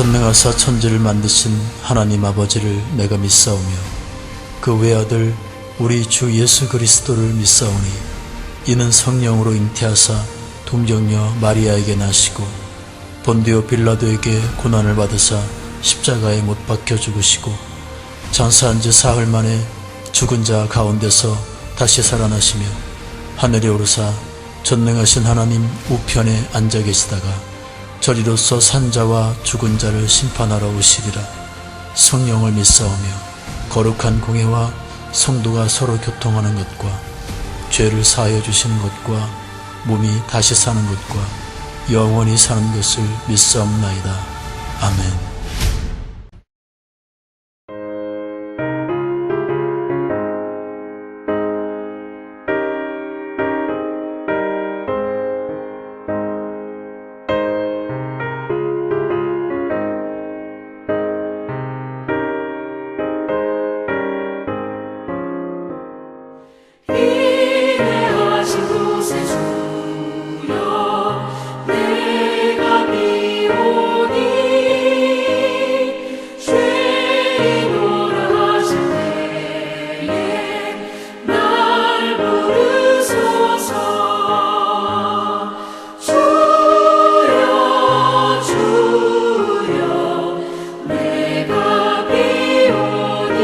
전능하사 천지를 만드신 하나님 아버지를 내가 믿사오며 그 외아들 우리 주 예수 그리스도를 믿사오니 이는 성령으로 잉태하사 동정녀 마리아에게 나시고 본디오 빌라도에게 고난을 받으사 십자가에 못 박혀 죽으시고 장사한 지 사흘 만에 죽은 자 가운데서 다시 살아나시며 하늘에 오르사 전능하신 하나님 우편에 앉아 계시다가 저리로서 산자와 죽은 자를 심판하러 오시리라. 성령을 믿사오며 거룩한 공회와 성도가 서로 교통하는 것과 죄를 사하여 주시는 것과 몸이 다시 사는 것과 영원히 사는 것을 믿사옵나이다. 아멘. 인내하신 곳에 주여 내가 비오니 죄인오라 하실 때에 날 부르소서. 주여 주여 내가 비오니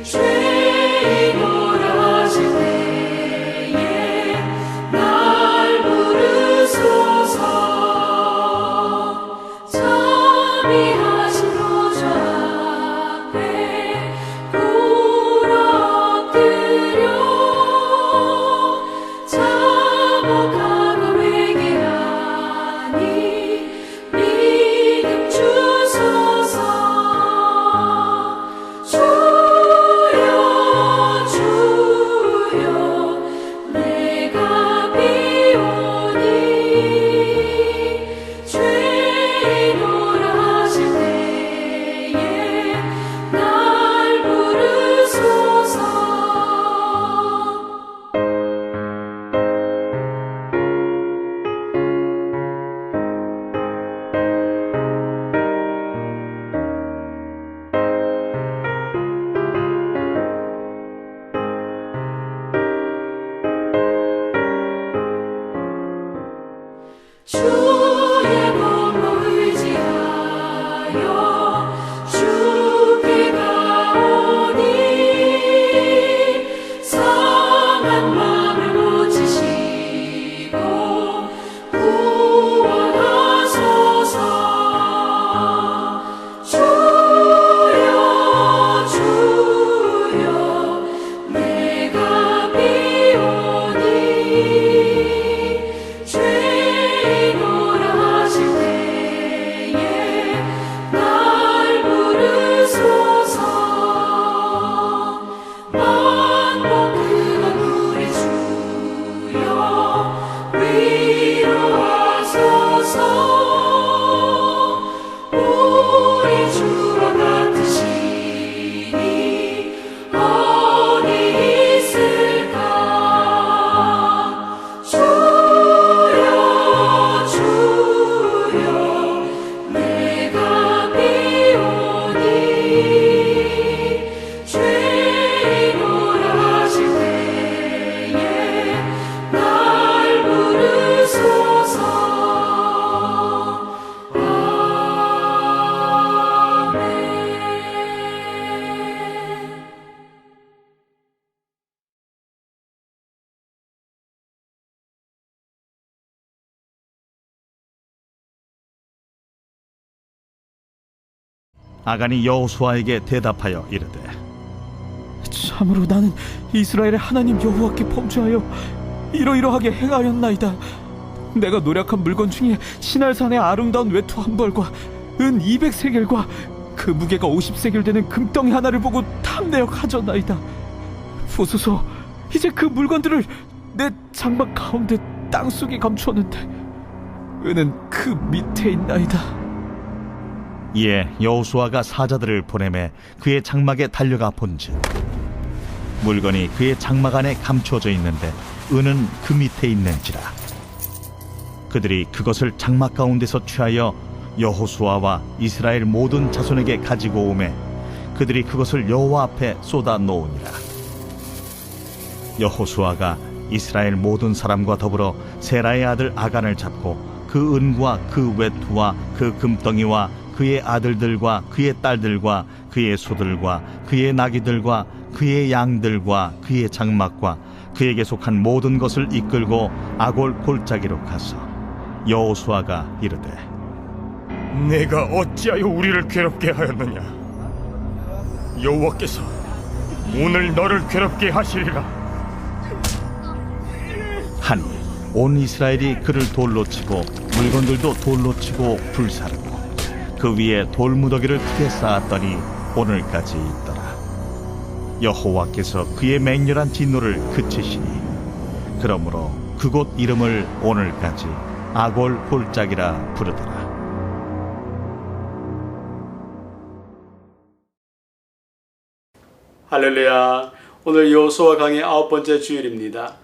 죄인오라 하실 때에 날 부르소서. 자비하신 보좌 앞에 꿇어 엎드려 자복하고 회개하니 믿음 주소서. 주여 주여 내가 비오니 죄인오라 하실 때에 날 부르소서. 주의 몸으로 의지하여 주께 가오니 상한 마음을 고치시고 구원하소서. 주여 주여 내가 비오니 죄인오라 하실 때에 날 부르소서. 만복 그건 우리 주여 위로하소서. 우리 주와 같으시니 어디 있을까. 주여 주여 내가 비오니 죄인오라 하실 때에 날 부르소서. 아멘. 아간이 여호수아에게 대답하여 이르되 참으로 나는 이스라엘의 하나님 여호와께 범죄하여 이러이러하게 행하였나이다. 내가 노력한 물건 중에 시날산의 아름다운 외투 한 벌과 은 200세겔과 그 무게가 50세겔 되는 금덩이 하나를 보고 탐내어 가져나이다. 보소서, 이제 그 물건들을 내 장막 가운데 땅속에 감추었는데 은은 그 밑에 있나이다. 이에 여호수아가 사자들을 보내매 그의 장막에 달려가 본즉 물건이 그의 장막 안에 감추어져 있는데 은은 그 밑에 있는지라. 그들이 그것을 장막 가운데서 취하여 여호수아와 이스라엘 모든 자손에게 가지고 오매 그들이 그것을 여호와 앞에 쏟아 놓으니라. 여호수아가 이스라엘 모든 사람과 더불어 세라의 아들 아간을 잡고 그 은과 그 외투와 그 금덩이와 그의 아들들과 그의 딸들과 그의 소들과 그의 나귀들과 그의 양들과 그의 장막과 그에게 속한 모든 것을 이끌고 아골 골짜기로 가서 여호수아가 이르되 내가 어찌하여 우리를 괴롭게 하였느냐? 여호와께서 오늘 너를 괴롭게 하시리라. 하니 온 이스라엘이 그를 돌로 치고 물건들도 돌로 치고 불사르고 그 위에 돌무더기를 크게 쌓았더니 오늘까지 있더라. 여호와께서 그의 맹렬한 진노를 그치시니 그러므로 그곳 이름을 오늘까지 아골 골짜기라 부르더라. 할렐루야. 오늘 여호수아 강의 9번째 주일입니다.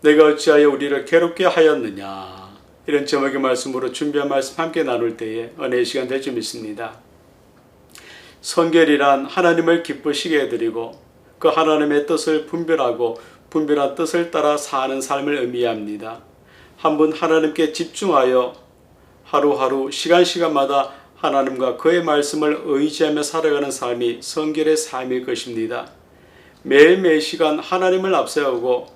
내가 어찌하여 우리를 괴롭게 하였느냐, 이런 제목의 말씀으로 준비한 말씀 함께 나눌 때에 은혜의 시간 될 줄 믿습니다. 성결이란 하나님을 기쁘시게 해드리고 그 하나님의 뜻을 분별하고 분별한 뜻을 따라 사는 삶을 의미합니다. 한 분 하나님께 집중하여 하루하루 시간마다 하나님과 그의 말씀을 의지하며 살아가는 삶이 성결의 삶일 것입니다. 매일매일 시간 하나님을 앞세우고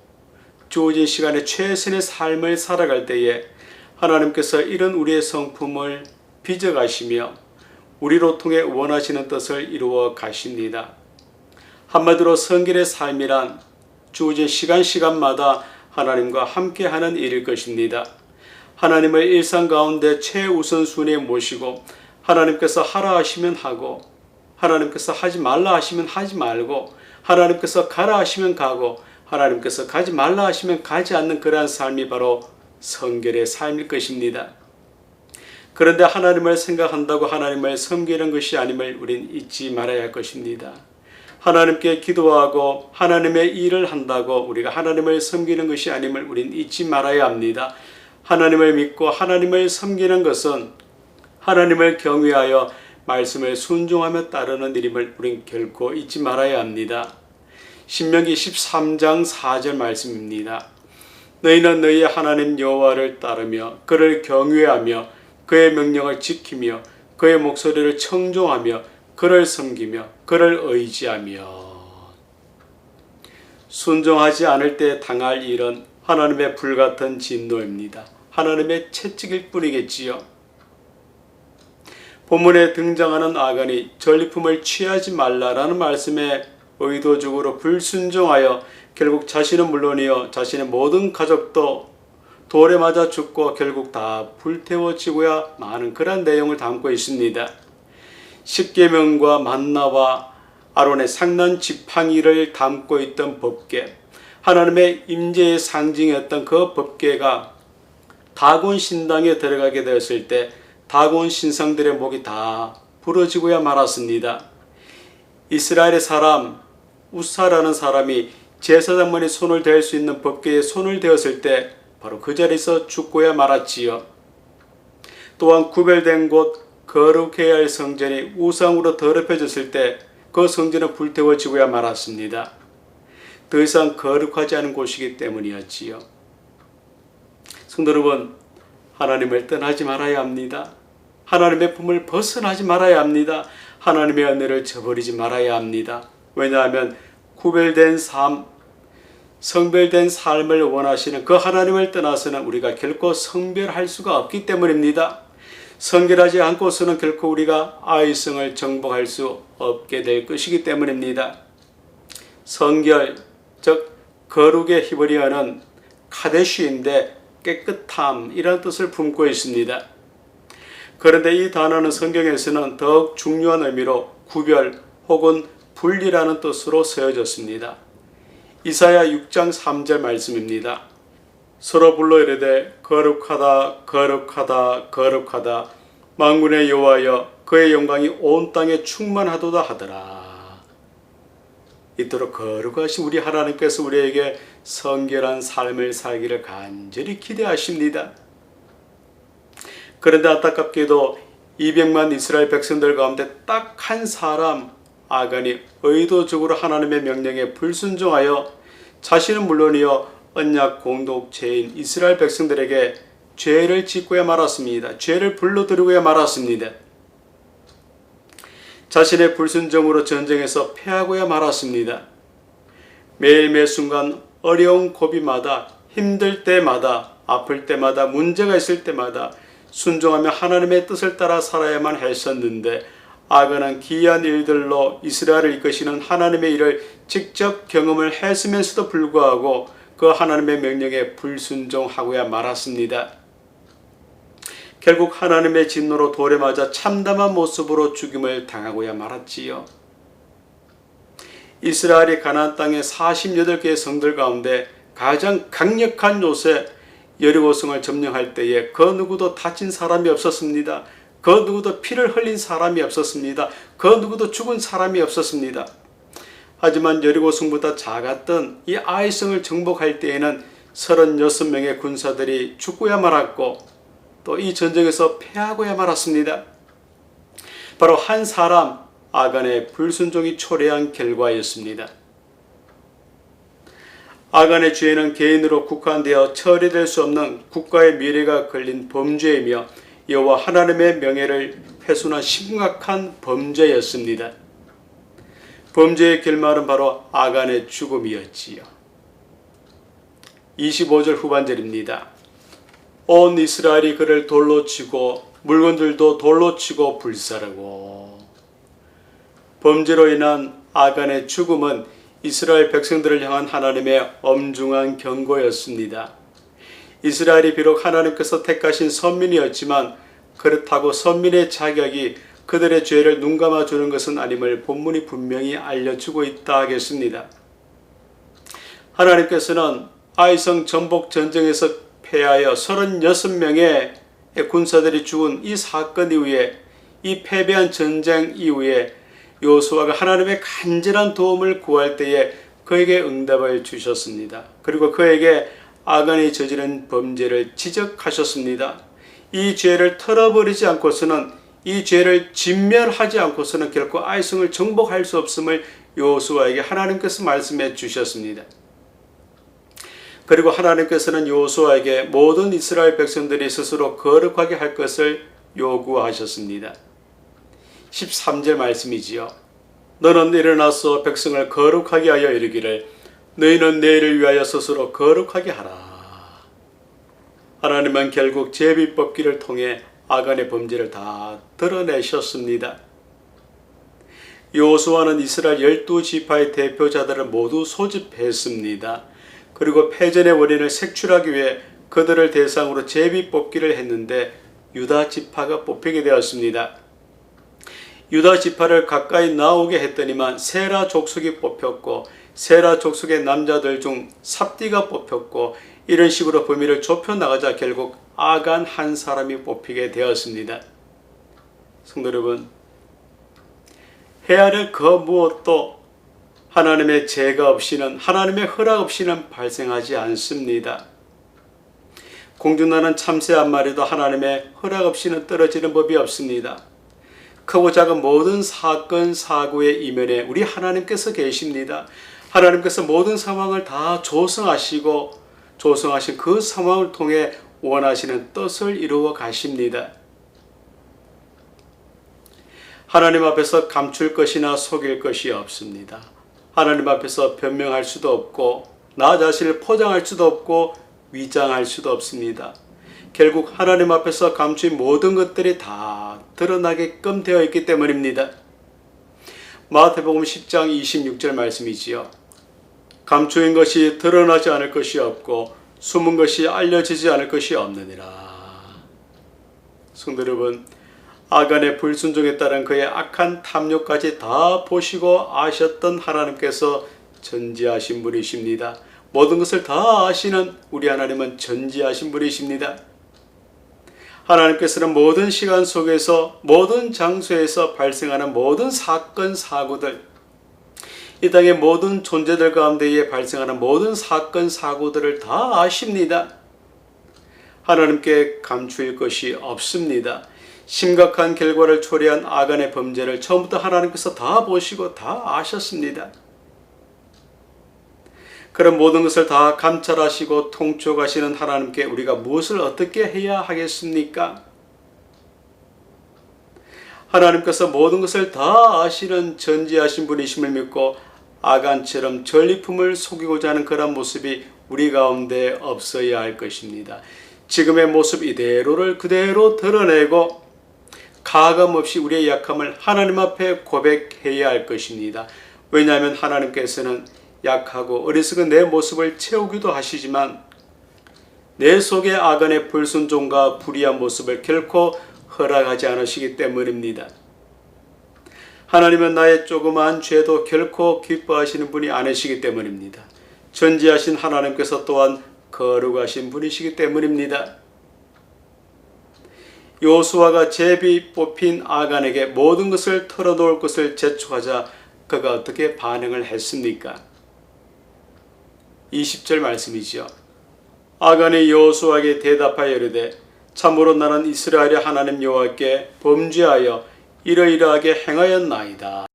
주어진 시간에 최선의 삶을 살아갈 때에 하나님께서 이런 우리의 성품을 빚어가시며 우리로 통해 원하시는 뜻을 이루어 가십니다. 한마디로 성결의 삶이란 주어진 시간마다 하나님과 함께하는 일일 것입니다. 하나님을 일상 가운데 최우선순위에 모시고 하나님께서 하라 하시면 하고 하나님께서 하지 말라 하시면 하지 말고 하나님께서 가라 하시면 가고 하나님께서 가지 말라 하시면 가지 않는 그러한 삶이 바로 성결의 삶일 것입니다. 그런데 하나님을 생각한다고 하나님을 섬기는 것이 아님을 우린 잊지 말아야 할 것입니다. 하나님께 기도하고 하나님의 일을 한다고 우리가 하나님을 섬기는 것이 아님을 우린 잊지 말아야 합니다. 하나님을 믿고 하나님을 섬기는 것은 하나님을 경외하여 말씀을 순종하며 따르는 일임을 우린 결코 잊지 말아야 합니다. 신명기 13장 4절 말씀입니다. 너희는 너희의 하나님 여호와를 따르며 그를 경외하며 그의 명령을 지키며 그의 목소리를 청종하며 그를 섬기며 그를 의지하며. 순종하지 않을 때 당할 일은 하나님의 불같은 진노입니다. 하나님의 채찍일 뿐이겠지요. 본문에 등장하는 아간이 전리품을 취하지 말라라는 말씀에 의도적으로 불순종하여 결국 자신은 물론이요 자신의 모든 가족도 돌에 맞아 죽고 결국 다 불태워지고야 마는 그런 내용을 담고 있습니다. 십계명과 만나와 아론의 상난 지팡이를 담고 있던 법궤, 하나님의 임재의 상징이었던 그 법궤가 다곤 신당에 들어가게 되었을 때 다곤 신상들의 목이 다 부러지고야 말았습니다. 이스라엘의 사람 우사라는 사람이 제사장만이 손을 댈 수 있는 법궤에 손을 대었을 때 바로 그 자리에서 죽고야 말았지요. 또한 구별된 곳 거룩해야 할 성전이 우상으로 더럽혀졌을 때 그 성전은 불태워지고야 말았습니다. 더 이상 거룩하지 않은 곳이기 때문이었지요. 성도 여러분, 하나님을 떠나지 말아야 합니다. 하나님의 품을 벗어나지 말아야 합니다. 하나님의 은혜를 저버리지 말아야 합니다. 왜냐하면 구별된 삶, 성별된 삶을 원하시는 그 하나님을 떠나서는 우리가 결코 성별할 수가 없기 때문입니다. 성결하지 않고서는 결코 우리가 아이성을 정복할 수 없게 될 것이기 때문입니다. 성결, 즉 거룩의 히브리어는 카데쉬인데 깨끗함 이라는 뜻을 품고 있습니다. 그런데 이 단어는 성경에서는 더욱 중요한 의미로 구별 혹은 분리라는 뜻으로 쓰여졌습니다. 이사야 6장 3절 말씀입니다. 서로 불러 이르되 거룩하다 거룩하다 거룩하다 만군의 여호와여 그의 영광이 온 땅에 충만하도다 하더라. 이토록 거룩하신 우리 하나님께서 우리에게 성결한 삶을 살기를 간절히 기대하십니다. 그런데 안타깝게도 200만 이스라엘 백성들 가운데 딱 한 사람 아간이 의도적으로 하나님의 명령에 불순종하여 자신은 물론이요 언약 공동체인 이스라엘 백성들에게 죄를 짓고야 말았습니다. 죄를 불러들이고야 말았습니다. 자신의 불순종으로 전쟁에서 패하고야 말았습니다. 매일매 순간 어려운 고비마다 힘들 때마다 아플 때마다 문제가 있을 때마다 순종하며 하나님의 뜻을 따라 살아야만 했었는데 아간은 기이한 일들로 이스라엘을 이끄시는 하나님의 일을 직접 경험을 했으면서도 불구하고 그 하나님의 명령에 불순종하고야 말았습니다. 결국 하나님의 진노로 돌에 맞아 참담한 모습으로 죽임을 당하고야 말았지요. 이스라엘이 가나안 땅의 48개의 성들 가운데 가장 강력한 요새 여리고성을 점령할 때에 그 누구도 다친 사람이 없었습니다. 그 누구도 피를 흘린 사람이 없었습니다. 그 누구도 죽은 사람이 없었습니다. 하지만 여리고성보다 작았던 이 아이성을 정복할 때에는 36명의 군사들이 죽고야 말았고 또 이 전쟁에서 패하고야 말았습니다. 바로 한 사람 아간의 불순종이 초래한 결과였습니다. 아간의 죄는 개인으로 국한되어 처리될 수 없는 국가의 미래가 걸린 범죄이며 여호와 하나님의 명예를 훼손한 심각한 범죄였습니다. 범죄의 결말은 바로 아간의 죽음이었지요. 25절 후반절입니다. 온 이스라엘이 그를 돌로 치고 물건들도 돌로 치고 불사르고. 범죄로 인한 아간의 죽음은 이스라엘 백성들을 향한 하나님의 엄중한 경고였습니다. 이스라엘이 비록 하나님께서 택하신 선민이었지만 그렇다고 선민의 자격이 그들의 죄를 눈감아 주는 것은 아님을 본문이 분명히 알려주고 있다 하겠습니다. 하나님께서는 아이성 전복 전쟁에서 패하여 36명의 군사들이 죽은 이 사건 이후에 이 패배한 전쟁 이후에 여호수아가 하나님의 간절한 도움을 구할 때에 그에게 응답을 주셨습니다. 그리고 그에게 아간이 저지른 범죄를 지적하셨습니다. 이 죄를 털어버리지 않고서는 이 죄를 진멸하지 않고서는 결코 아이성을 정복할 수 없음을 여호수아에게 하나님께서 말씀해 주셨습니다. 그리고 하나님께서는 여호수아에게 모든 이스라엘 백성들이 스스로 거룩하게 할 것을 요구하셨습니다. 13절 말씀이지요. 너는 일어나서 백성을 거룩하게 하여 이르기를 너희는 내일을 위하여 스스로 거룩하게 하라. 하나님은 결국 제비 뽑기를 통해 아간의 범죄를 다 드러내셨습니다. 여호수아는 이스라엘 12지파의 대표자들을 모두 소집했습니다. 그리고 패전의 원인을 색출하기 위해 그들을 대상으로 제비 뽑기를 했는데 유다 지파가 뽑히게 되었습니다. 유다 지파를 가까이 나오게 했더니만 세라 족속이 뽑혔고 세라 족속의 남자들 중 삽디가 뽑혔고 이런 식으로 범위를 좁혀나가자 결국 아간 한 사람이 뽑히게 되었습니다. 성도 여러분, 해야 할 그 무엇도 하나님의 제가 없이는 하나님의 허락 없이는 발생하지 않습니다. 공중나는 참새 한 마리도 하나님의 허락 없이는 떨어지는 법이 없습니다. 크고 작은 모든 사건 사고의 이면에 우리 하나님께서 계십니다. 하나님께서 모든 상황을 다 조성하시고 조성하신 그 상황을 통해 원하시는 뜻을 이루어 가십니다. 하나님 앞에서 감출 것이나 속일 것이 없습니다. 하나님 앞에서 변명할 수도 없고 나 자신을 포장할 수도 없고 위장할 수도 없습니다. 결국 하나님 앞에서 감춘 모든 것들이 다 드러나게끔 되어 있기 때문입니다. 마태복음 10장 26절 말씀이지요. 감추인 것이 드러나지 않을 것이 없고 숨은 것이 알려지지 않을 것이 없느니라. 성도 여러분, 아간의 불순종에 따른 그의 악한 탐욕까지 다 보시고 아셨던 하나님께서 전지하신 분이십니다. 모든 것을 다 아시는 우리 하나님은 전지하신 분이십니다. 하나님께서는 모든 시간 속에서 모든 장소에서 발생하는 모든 사건 사고들, 이 땅의 모든 존재들 가운데에 발생하는 모든 사건 사고들을 다 아십니다. 하나님께 감출 것이 없습니다. 심각한 결과를 초래한 아간의 범죄를 처음부터 하나님께서 다 보시고 다 아셨습니다. 그런 모든 것을 다 감찰하시고 통촉하시는 하나님께 우리가 무엇을 어떻게 해야 하겠습니까? 하나님께서 모든 것을 다 아시는 전지하신 분이심을 믿고 아간처럼 전리품을 속이고자 하는 그런 모습이 우리 가운데 없어야 할 것입니다. 지금의 모습 이대로를 그대로 드러내고 가감없이 우리의 약함을 하나님 앞에 고백해야 할 것입니다. 왜냐하면 하나님께서는 약하고 어리석은 내 모습을 채우기도 하시지만 내 속에 아간의 불순종과 불의한 모습을 결코 허락하지 않으시기 때문입니다. 하나님은 나의 조그마한 죄도 결코 기뻐하시는 분이 아니시기 때문입니다. 전지하신 하나님께서 또한 거룩하신 분이시기 때문입니다. 여호수아가 제비 뽑힌 아간에게 모든 것을 털어놓을 것을 재촉하자 그가 어떻게 반응을 했습니까? 20절 말씀이지요. 아간이 여호수아에게 대답하여 이르되 참으로 나는 이스라엘의 하나님 여호와께 범죄하여 이러이러하게 행하였나이다.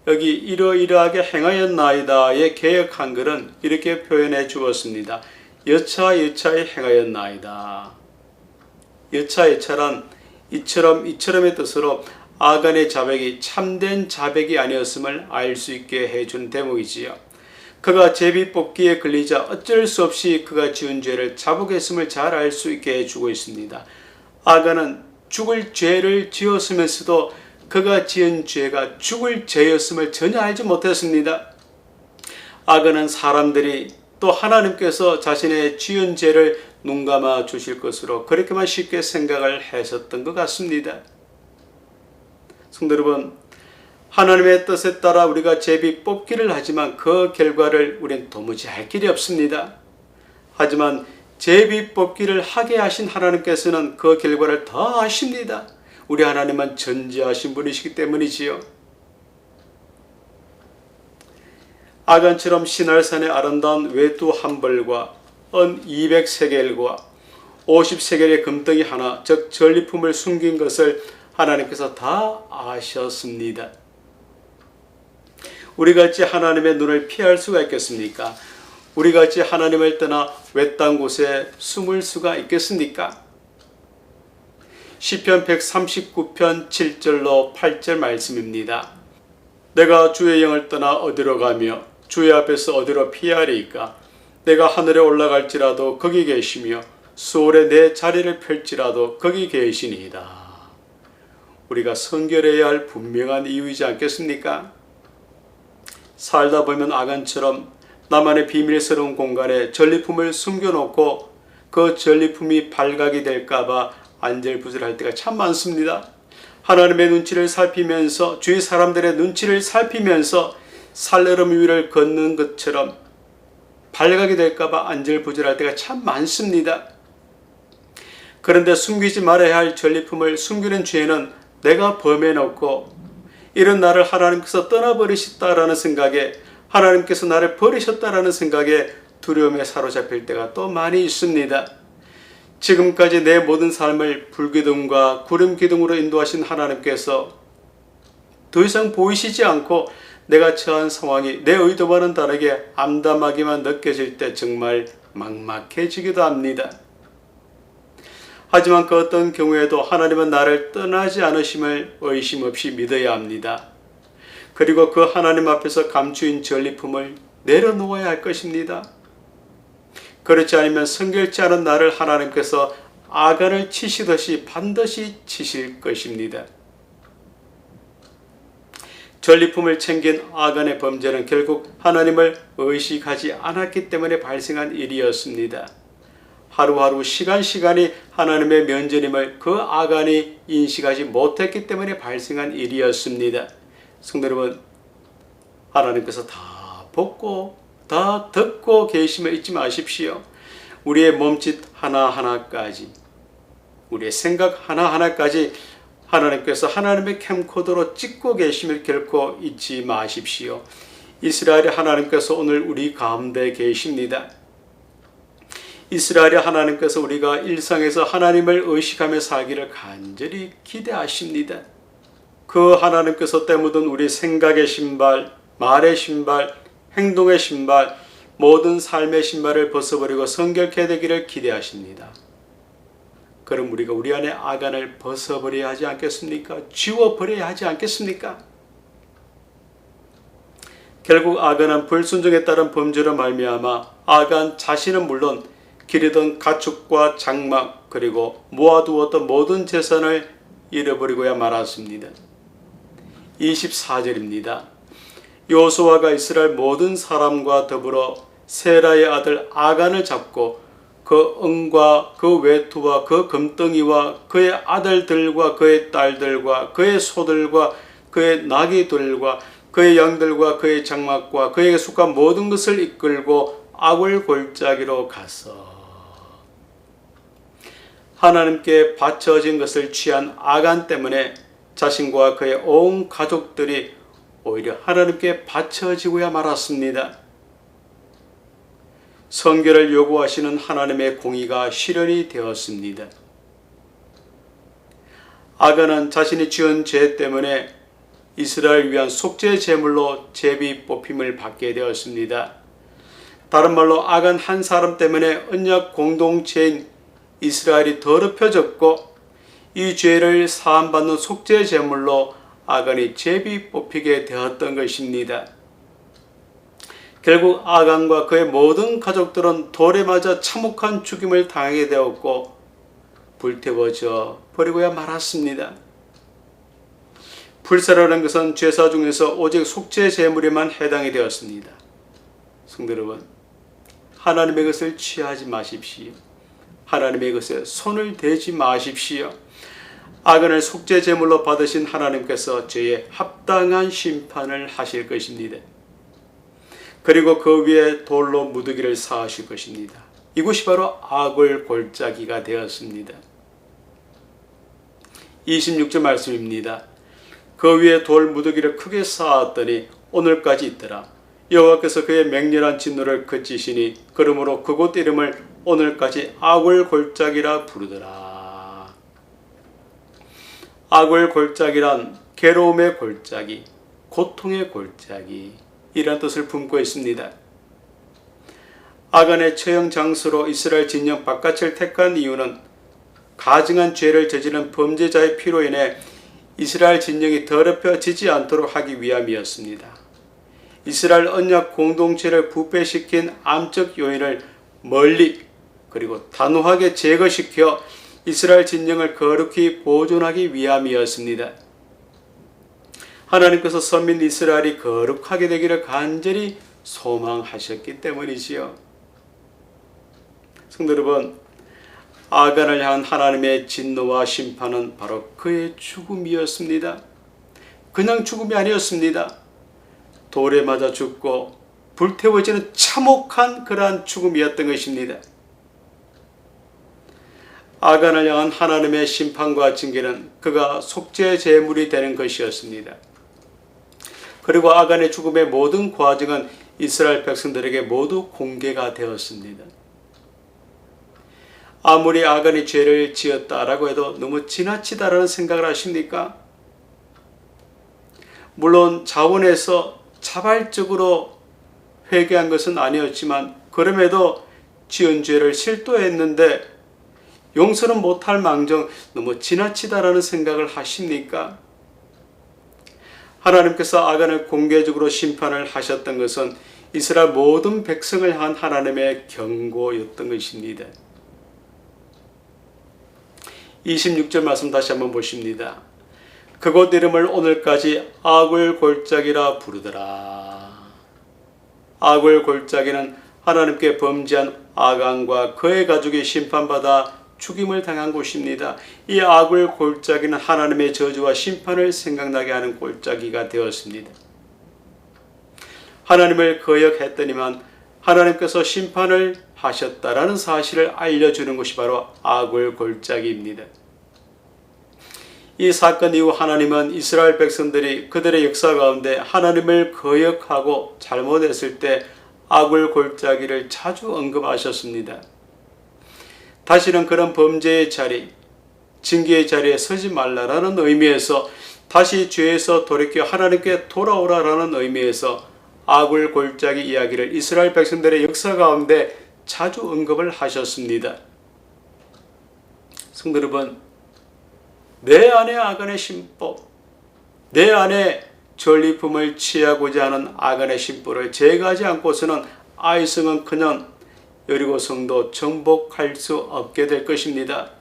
여기 이러이러하게 행하였나이다의 개역한 글은 이렇게 표현해 주었습니다. 여차여차히 행하였나이다. 여차여차란 이처럼의 뜻으로 아간의 자백이 참된 자백이 아니었음을 알 수 있게 해준 대목이지요. 그가 제비 뽑기에 걸리자 어쩔 수 없이 그가 지은 죄를 자복했음을 잘 알 수 있게 해주고 있습니다. 아간은 죽을 죄를 지었으면서도 그가 지은 죄가 죽을 죄였음을 전혀 알지 못했습니다. 아간은 사람들이 또 하나님께서 자신의 지은 죄를 눈감아 주실 것으로 그렇게만 쉽게 생각을 했었던 것 같습니다. 성도 여러분, 하나님의 뜻에 따라 우리가 제비 뽑기를 하지만 그 결과를 우리는 도무지 알 길이 없습니다. 하지만 제비 뽑기를 하게 하신 하나님께서는 그 결과를 다 아십니다. 우리 하나님은 전지하신 분이시기 때문이지요. 아간처럼 시날산의 아름다운 외투 한 벌과 은 200세겔과 50세겔의 금덩이 하나, 즉 전리품을 숨긴 것을 하나님께서 다 아셨습니다. 우리같이 하나님의 눈을 피할 수가 있겠습니까? 우리같이 하나님을 떠나 외딴 곳에 숨을 수가 있겠습니까? 시편 139편 7절로 8절 말씀입니다. 내가 주의 영을 떠나 어디로 가며 주의 앞에서 어디로 피하리이까? 내가 하늘에 올라갈지라도 거기 계시며 수월에 내 자리를 펼지라도 거기 계시니이다. 우리가 성결해야 할 분명한 이유이지 않겠습니까? 살다 보면 아간처럼 나만의 비밀스러운 공간에 전리품을 숨겨놓고 그 전리품이 발각이 될까봐 안절부절할 때가 참 많습니다. 하나님의 눈치를 살피면서 주위 사람들의 눈치를 살피면서 살얼음 위를 걷는 것처럼 발각이 될까봐 안절부절할 때가 참 많습니다. 그런데 숨기지 말아야 할 전리품을 숨기는 죄는 내가 범해놓고 이런 나를 하나님께서 떠나버리셨다라는 생각에, 하나님께서 나를 버리셨다라는 생각에 두려움에 사로잡힐 때가 또 많이 있습니다. 지금까지 내 모든 삶을 불기둥과 구름기둥으로 인도하신 하나님께서 더 이상 보이시지 않고 내가 처한 상황이 내 의도와는 다르게 암담하게만 느껴질 때 정말 막막해지기도 합니다. 하지만 그 어떤 경우에도 하나님은 나를 떠나지 않으심을 의심 없이 믿어야 합니다. 그리고 그 하나님 앞에서 감추인 전리품을 내려놓아야 할 것입니다. 그렇지 않으면 성결치 않은 나를 하나님께서 아간을 치시듯이 반드시 치실 것입니다. 전리품을 챙긴 아간의 범죄는 결국 하나님을 의식하지 않았기 때문에 발생한 일이었습니다. 하루하루 시간이 하나님의 면전임을 그 아간이 인식하지 못했기 때문에 발생한 일이었습니다. 성도 여러분, 하나님께서 다 보고 다 듣고 계심을 잊지 마십시오. 우리의 몸짓 하나하나까지, 우리의 생각 하나하나까지 하나님께서 하나님의 캠코더로 찍고 계심을 결코 잊지 마십시오. 이스라엘의 하나님께서 오늘 우리 가운데 계십니다. 이스라엘의 하나님께서 우리가 일상에서 하나님을 의식하며 살기를 간절히 기대하십니다. 그 하나님께서 때 묻은 우리 생각의 신발, 말의 신발, 행동의 신발, 모든 삶의 신발을 벗어버리고 성결케 되기를 기대하십니다. 그럼 우리가 우리 안에 아간을 벗어버려야 하지 않겠습니까? 지워버려야 하지 않겠습니까? 결국 아간은 불순종에 따른 범죄로 말미암아 아간 자신은 물론 기르던 가축과 장막 그리고 모아두었던 모든 재산을 잃어버리고야 말았습니다. 24절입니다. 여호수아가 이스라엘 모든 사람과 더불어 세라의 아들 아간을 잡고 그 은과 그 외투와 그 금덩이와 그의 아들들과 그의 딸들과 그의 소들과 그의 나귀들과 그의 양들과 그의 장막과 그에게 속한 모든 것을 이끌고 아굴 골짜기로 가서 하나님께 바쳐진 것을 취한 아간 때문에 자신과 그의 온 가족들이 오히려 하나님께 바쳐지고야 말았습니다. 성결을 요구하시는 하나님의 공의가 실현이 되었습니다. 아간은 자신이 지은 죄 때문에 이스라엘을 위한 속죄 제물로 제비 뽑힘을 받게 되었습니다. 다른 말로 아간 한 사람 때문에 언약 공동체인 이스라엘이 더럽혀졌고 이 죄를 사함받는 속죄 제물로 아간이 제비 뽑히게 되었던 것입니다. 결국 아간과 그의 모든 가족들은 돌에 맞아 참혹한 죽임을 당하게 되었고 불태워져 버리고야 말았습니다. 불사라는 것은 제사 중에서 오직 속죄 제물에만 해당이 되었습니다. 성도 여러분, 하나님의 것을 취하지 마십시오. 하나님의 것에 손을 대지 마십시오. 아간을 속죄 제물로 받으신 하나님께서 죄에 합당한 심판을 하실 것입니다. 그리고 그 위에 돌로 무더기를 쌓으실 것입니다. 이곳이 바로 아굴 골짜기가 되었습니다. 26절 말씀입니다. 그 위에 돌 무더기를 크게 쌓았더니 오늘까지 있더라. 여호와께서 그의 맹렬한 진노를 그치시니 그러므로 그곳 이름을 오늘까지 아굴 골짜기라 부르더라. 아굴 골짜기란 괴로움의 골짜기, 고통의 골짜기 이란 뜻을 품고 있습니다. 아간의 처형 장소로 이스라엘 진영 바깥을 택한 이유는 가증한 죄를 저지른 범죄자의 피로 인해 이스라엘 진영이 더럽혀지지 않도록 하기 위함이었습니다. 이스라엘 언약 공동체를 부패시킨 암적 요인을 멀리 그리고 단호하게 제거시켜 이스라엘 진영을 거룩히 보존하기 위함이었습니다. 하나님께서 선민 이스라엘이 거룩하게 되기를 간절히 소망하셨기 때문이지요. 성도 여러분, 아간을 향한 하나님의 진노와 심판은 바로 그의 죽음이었습니다. 그냥 죽음이 아니었습니다. 돌에 맞아 죽고 불태워지는 참혹한 그러한 죽음이었던 것입니다. 아간을 향한 하나님의 심판과 징계는 그가 속죄 제물이 되는 것이었습니다. 그리고 아간의 죽음의 모든 과정은 이스라엘 백성들에게 모두 공개가 되었습니다. 아무리 아간이 죄를 지었다라고 해도 너무 지나치다라는 생각을 하십니까? 물론 자원에서 자발적으로 회개한 것은 아니었지만 그럼에도 지은 죄를 실토했는데 용서는 못할 망정 너무 지나치다라는 생각을 하십니까? 하나님께서 아간을 공개적으로 심판을 하셨던 것은 이스라엘 모든 백성을 향한 하나님의 경고였던 것입니다. 26절 말씀 다시 한번 보십니다. 그곳 이름을 오늘까지 아굴 골짜기라 부르더라. 아굴 골짜기는 하나님께 범죄한 아간과 그의 가족이 심판받아 죽임을 당한 곳입니다. 이 아굴 골짜기는 하나님의 저주와 심판을 생각나게 하는 골짜기가 되었습니다. 하나님을 거역했더니만 하나님께서 심판을 하셨다라는 사실을 알려주는 것이 바로 아굴 골짜기입니다. 이 사건 이후 하나님은 이스라엘 백성들이 그들의 역사 가운데 하나님을 거역하고 잘못했을 때 아굴 골짜기를 자주 언급하셨습니다. 다시는 그런 범죄의 자리, 징계의 자리에 서지 말라라는 의미에서 다시 죄에서 돌이켜 하나님께 돌아오라라는 의미에서 아굴 골짜기 이야기를 이스라엘 백성들의 역사 가운데 자주 언급을 하셨습니다. 성도 여러분, 내 안에 아간의 신법, 내 안에 전리품을 취하고자 하는 아간의 신부를 제거하지 않고서는 아이성은커녕 여리고 성도 정복할 수 없게 될 것입니다.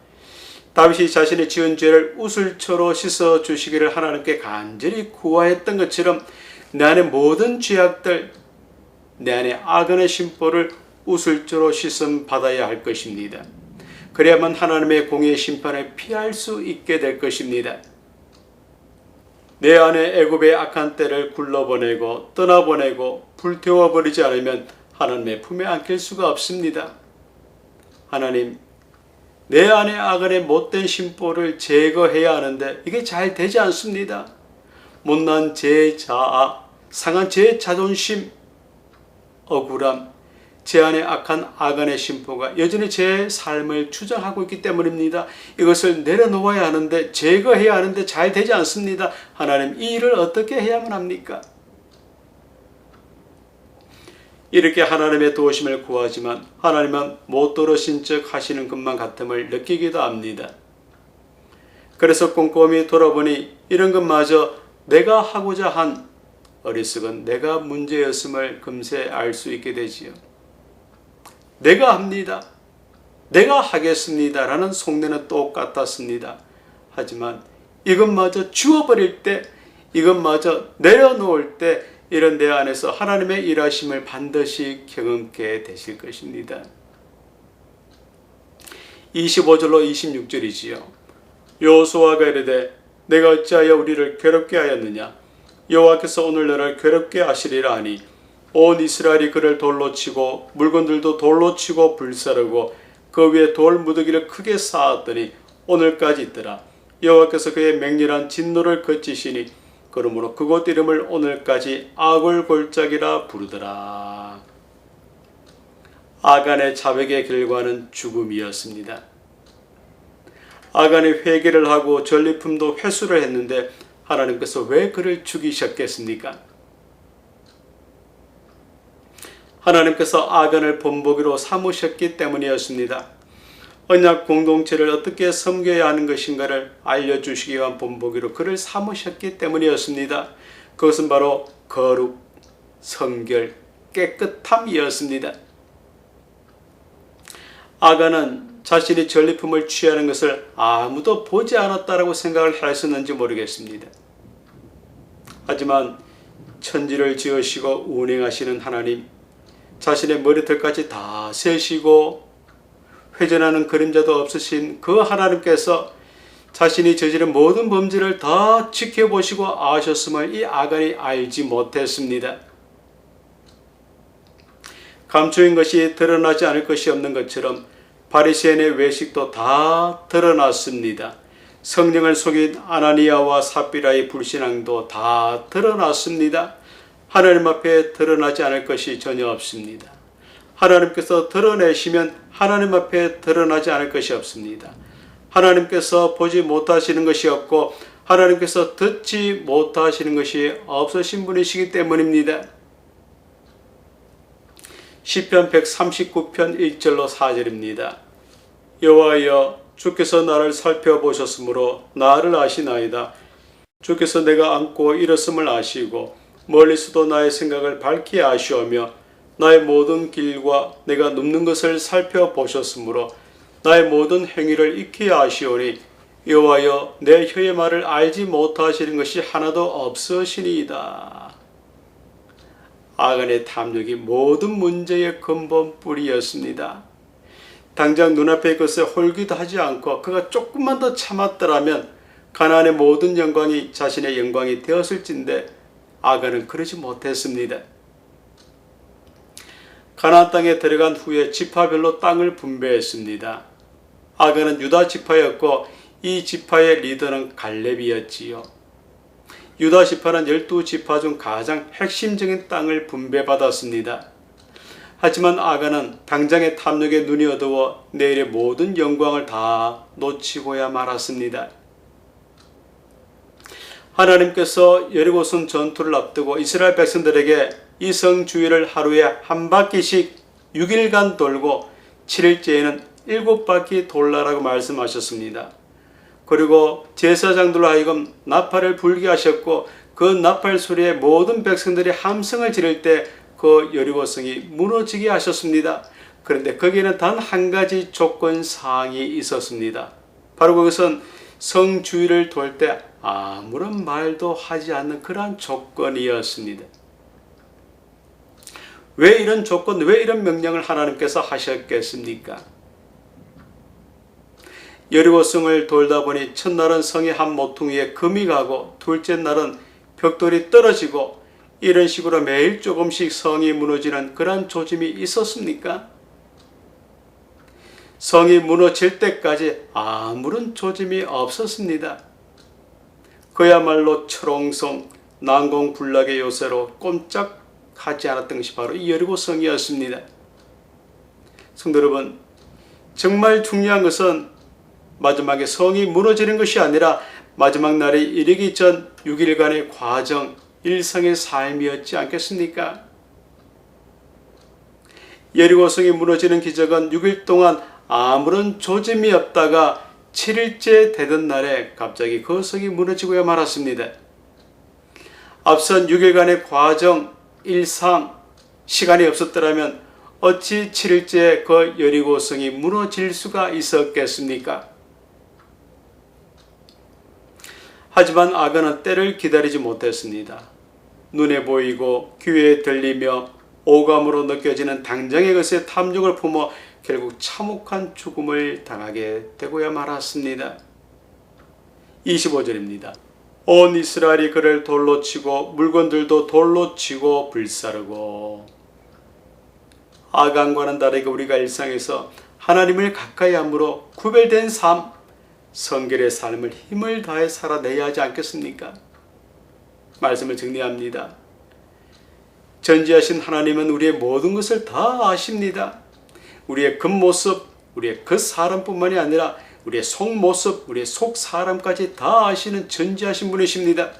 다윗이 자신의 지은 죄를 우슬초로 씻어 주시기를 하나님께 간절히 구하였던 것처럼 내 안의 모든 죄악들, 내 안의 아간의 심보를 우슬초로 씻음 받아야 할 것입니다. 그래야만 하나님의 공의의 심판을 피할 수 있게 될 것입니다. 내 안에 애굽의 악한 때를 굴러보내고 떠나보내고 불태워버리지 않으면 하나님의 품에 안길 수가 없습니다. 하나님, 내 안에 아간의 못된 심보를 제거해야 하는데 이게 잘 되지 않습니다. 못난 제 자아, 상한 제 자존심, 억울함, 제 안에 악한 아간의 심보가 여전히 제 삶을 추정하고 있기 때문입니다. 이것을 내려놓아야 하는데, 제거해야 하는데 잘 되지 않습니다. 하나님, 이 일을 어떻게 해야만 합니까? 이렇게 하나님의 도우심을 구하지만 하나님은 못 들으신 척 하시는 것만 같음을 느끼기도 합니다. 그래서 꼼꼼히 돌아보니 이런 것마저 내가 하고자 한 어리석은 내가 문제였음을 금세 알 수 있게 되지요. 내가 합니다. 내가 하겠습니다. 라는 속내는 똑같았습니다. 하지만 이것마저 지워버릴 때, 이것마저 내려놓을 때 이런 내 안에서 하나님의 일하심을 반드시 경험케 되실 것입니다. 25절로 26절이지요. 여호수아가 이르되 내가 어찌하여 우리를 괴롭게 하였느냐? 여호와께서 오늘 너를 괴롭게 하시리라 하니 온 이스라엘이 그를 돌로 치고 물건들도 돌로 치고 불사르고 그 위에 돌 무더기를 크게 쌓았더니 오늘까지 있더라. 여호와께서 그의 맹렬한 진노를 거치시니 그러므로 그곳 이름을 오늘까지 아굴 골짜기라 부르더라. 아간의 자백의 결과는 죽음이었습니다. 아간이 회개를 하고 전리품도 회수를 했는데 하나님께서 왜 그를 죽이셨겠습니까? 하나님께서 아간을 본보기로 삼으셨기 때문이었습니다. 언약 공동체를 어떻게 섬겨야 하는 것인가를 알려주시기 위한 본보기로 그를 삼으셨기 때문이었습니다. 그것은 바로 거룩, 성결, 깨끗함이었습니다. 아간은 자신이 전리품을 취하는 것을 아무도 보지 않았다라고 생각을 하였었는지 모르겠습니다. 하지만 천지를 지으시고 운행하시는 하나님, 자신의 머리털까지 다 세시고 회전하는 그림자도 없으신 그 하나님께서 자신이 저지른 모든 범죄를 다 지켜보시고 아셨음을 이 아간이 알지 못했습니다. 감추인 것이 드러나지 않을 것이 없는 것처럼 바리새인의 외식도 다 드러났습니다. 성령을 속인 아나니아와 삽비라의 불신앙도 다 드러났습니다. 하나님 앞에 드러나지 않을 것이 전혀 없습니다. 하나님께서 드러내시면 하나님 앞에 드러나지 않을 것이 없습니다. 하나님께서 보지 못하시는 것이 없고 하나님께서 듣지 못하시는 것이 없으신 분이시기 때문입니다. 시편 139편 1절로 4절입니다. 여호와여, 주께서 나를 살펴보셨으므로 나를 아시나이다. 주께서 내가 앉고 일었음을 아시고 멀리서도 나의 생각을 밝히 아시오며 나의 모든 길과 내가 눕는 것을 살펴보셨으므로 나의 모든 행위를 익히 아시오니 여호와여, 내 혀의 말을 알지 못하시는 것이 하나도 없으시니이다. 아간의 탐욕이 모든 문제의 근본 뿌리였습니다. 당장 눈앞의 것에 홀기도 하지 않고 그가 조금만 더 참았더라면 가나안의 모든 영광이 자신의 영광이 되었을진데 아간은 그러지 못했습니다. 가나안 땅에 들어간 후에 지파별로 땅을 분배했습니다. 아간은 유다 지파였고 이 지파의 리더는 갈렙이었지요. 유다 지파는 12지파 중 가장 핵심적인 땅을 분배받았습니다. 하지만 아간은 당장의 탐욕에 눈이 어두워 내일의 모든 영광을 다 놓치고야 말았습니다. 하나님께서 여리고성 전투를 앞두고 이스라엘 백성들에게 이 성 주위를 하루에 한 바퀴씩 6일간 돌고 7일째에는 7바퀴 돌라라고 말씀하셨습니다. 그리고 제사장들로 하여금 나팔을 불게 하셨고 그 나팔 소리에 모든 백성들이 함성을 지를 때 그 여리고성이 무너지게 하셨습니다. 그런데 거기에는 단 한 가지 조건 사항이 있었습니다. 바로 그것은 성 주위를 돌 때 아무런 말도 하지 않는 그러한 조건이었습니다. 왜 이런 조건, 왜 이런 명령을 하나님께서 하셨겠습니까? 여리고성을 돌다 보니 첫날은 성의 한 모퉁이에 금이 가고 둘째 날은 벽돌이 떨어지고 이런 식으로 매일 조금씩 성이 무너지는 그런 조짐이 있었습니까? 성이 무너질 때까지 아무런 조짐이 없었습니다. 그야말로 철옹성, 난공불락의 요새로 꼼짝하지 않았던 것이 바로 이 여리고성이었습니다. 성도 여러분, 정말 중요한 것은 마지막에 성이 무너지는 것이 아니라 마지막 날이 이르기 전 6일간의 과정, 일상의 삶이었지 않겠습니까? 여리고성이 무너지는 기적은 6일 동안 아무런 조짐이 없다가 7일째 되던 날에 갑자기 그 성이 무너지고야 말았습니다. 앞선 6일간의 과정, 일상, 시간이 없었더라면 어찌 7일째 그 여리고성이 무너질 수가 있었겠습니까? 하지만 아간은 때를 기다리지 못했습니다. 눈에 보이고 귀에 들리며 오감으로 느껴지는 당장의 것에 탐욕을 품어 결국 참혹한 죽음을 당하게 되고야 말았습니다. 25절입니다. 온 이스라엘이 그를 돌로 치고 물건들도 돌로 치고 불사르고. 아간과는 다르게 우리가 일상에서 하나님을 가까이 함으로 구별된 삶, 성결의 삶을 힘을 다해 살아내야 하지 않겠습니까? 말씀을 정리합니다. 전지하신 하나님은 우리의 모든 것을 다 아십니다. 우리의 겉모습, 우리의 겉사람뿐만이 아니라 우리의 속모습, 우리의 속사람까지 다 아시는 전지하신 분이십니다.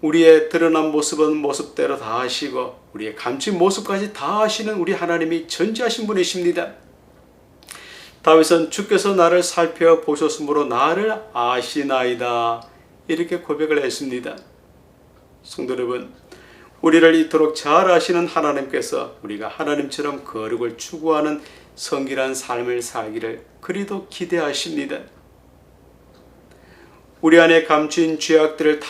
우리의 드러난 모습은 모습대로 다 아시고 우리의 감춘 모습까지 다 아시는 우리 하나님이 전지하신 분이십니다. 다윗은 주께서 나를 살펴보셨으므로 나를 아시나이다 이렇게 고백을 했습니다. 성도 여러분, 우리를 이토록 잘 아시는 하나님께서 우리가 하나님처럼 거룩을 추구하는 성결한 삶을 살기를 그리도 기대하십니다. 우리 안에 감추인 죄악들을 다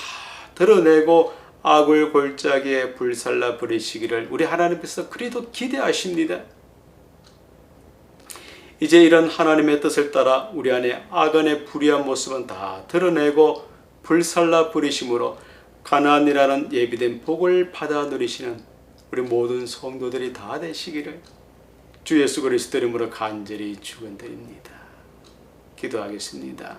드러내고 악을 골짜기에 불살라 버리시기를 우리 하나님께서 그리도 기대하십니다. 이제 이런 하나님의 뜻을 따라 우리 안에 아간의 불의한 모습은 다 드러내고 불살라 버리심으로 가나안이라는 예비된 복을 받아 누리시는 우리 모든 성도들이 다 되시기를 주 예수 그리스도 이름으로 간절히 축원드립니다. 기도하겠습니다.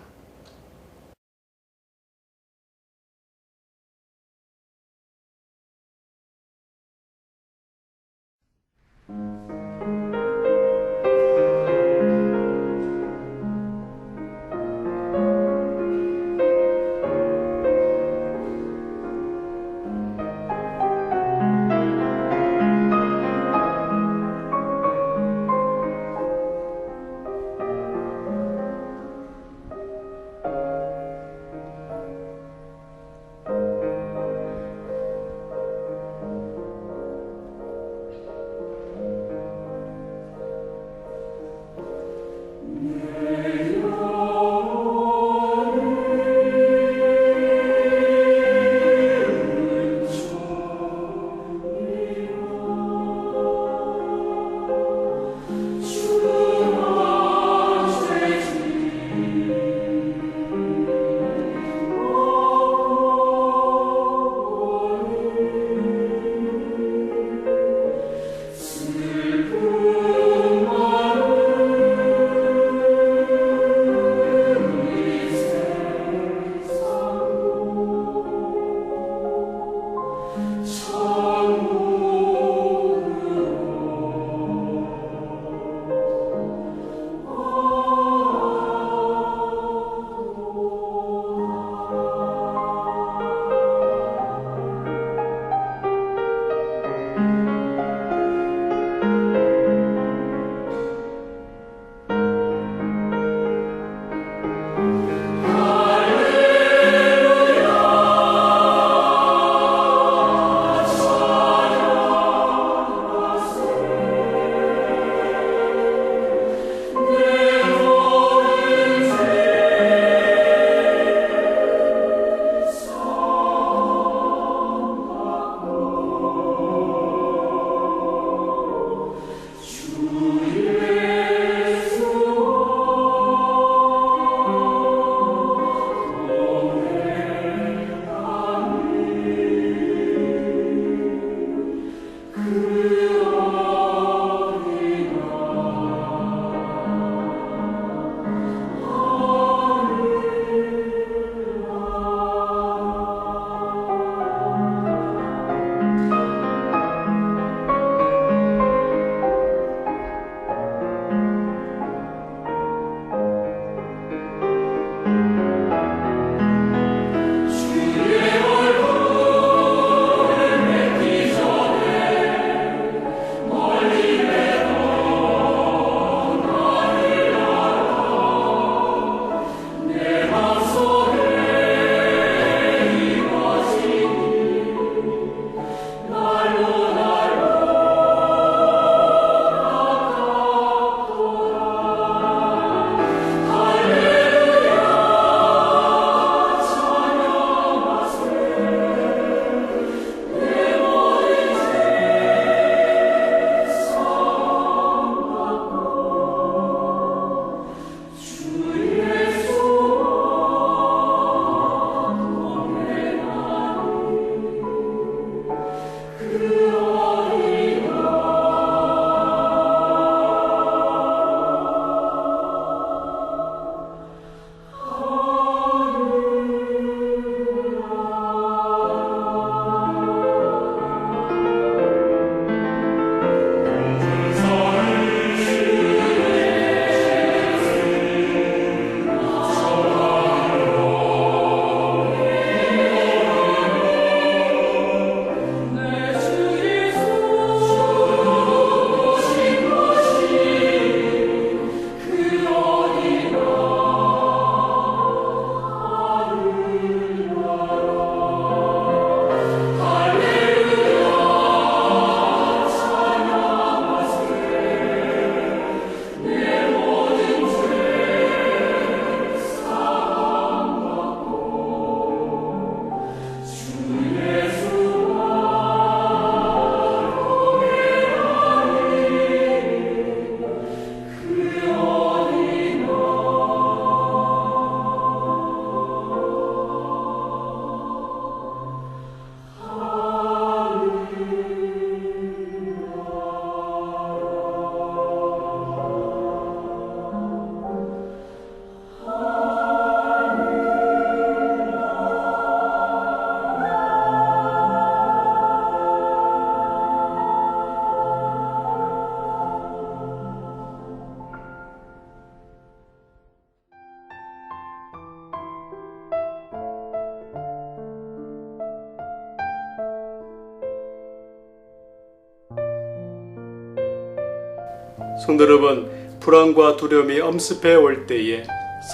성도 여러분, 불안과 두려움이 엄습해 올 때에,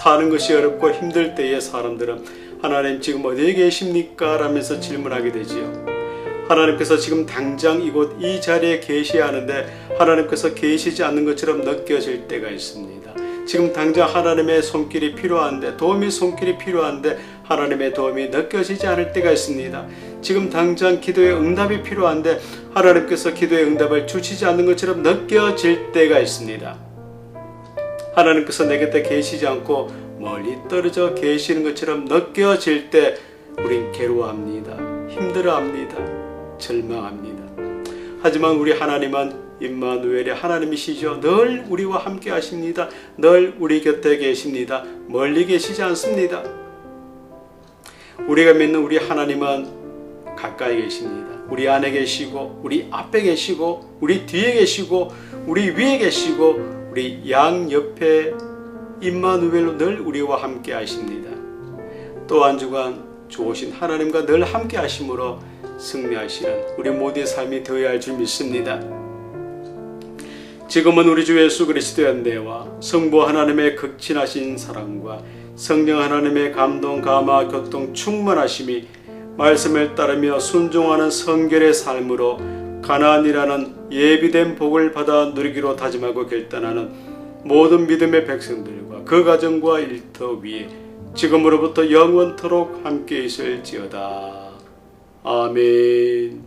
사는 것이 어렵고 힘들 때에 사람들은 하나님 지금 어디에 계십니까? 라면서 질문하게 되지요. 하나님께서 지금 당장 이곳 이 자리에 계셔야 하는데 하나님께서 계시지 않는 것처럼 느껴질 때가 있습니다. 지금 당장 하나님의 손길이 필요한데, 도움의 손길이 필요한데 하나님의 도움이 느껴지지 않을 때가 있습니다. 지금 당장 기도의 응답이 필요한데 하나님께서 기도의 응답을 주시지 않는 것처럼 느껴질 때가 있습니다. 하나님께서 내 곁에 계시지 않고 멀리 떨어져 계시는 것처럼 느껴질 때 우린 괴로워합니다. 힘들어합니다. 절망합니다. 하지만 우리 하나님은 임마누엘의 하나님이시죠. 늘 우리와 함께 하십니다. 늘 우리 곁에 계십니다. 멀리 계시지 않습니다. 우리가 믿는 우리 하나님은 가까이 계십니다. 우리 안에 계시고, 우리 앞에 계시고, 우리 뒤에 계시고, 우리 위에 계시고, 우리 양옆에 임마누엘로 늘 우리와 함께 하십니다. 또 한 주간 좋으신 하나님과 늘 함께 하심으로 승리하시는 우리 모두의 삶이 되어야 할 줄 믿습니다. 지금은 우리 주 예수 그리스도의 은혜와 성부 하나님의 극진하신 사랑과 성령 하나님의 감동, 감화, 교통, 충만하심이 말씀을 따르며 순종하는 성결의 삶으로 가나안이라는 예비된 복을 받아 누리기로 다짐하고 결단하는 모든 믿음의 백성들과 그 가정과 일터 위에 지금으로부터 영원토록 함께 있을지어다. 아멘.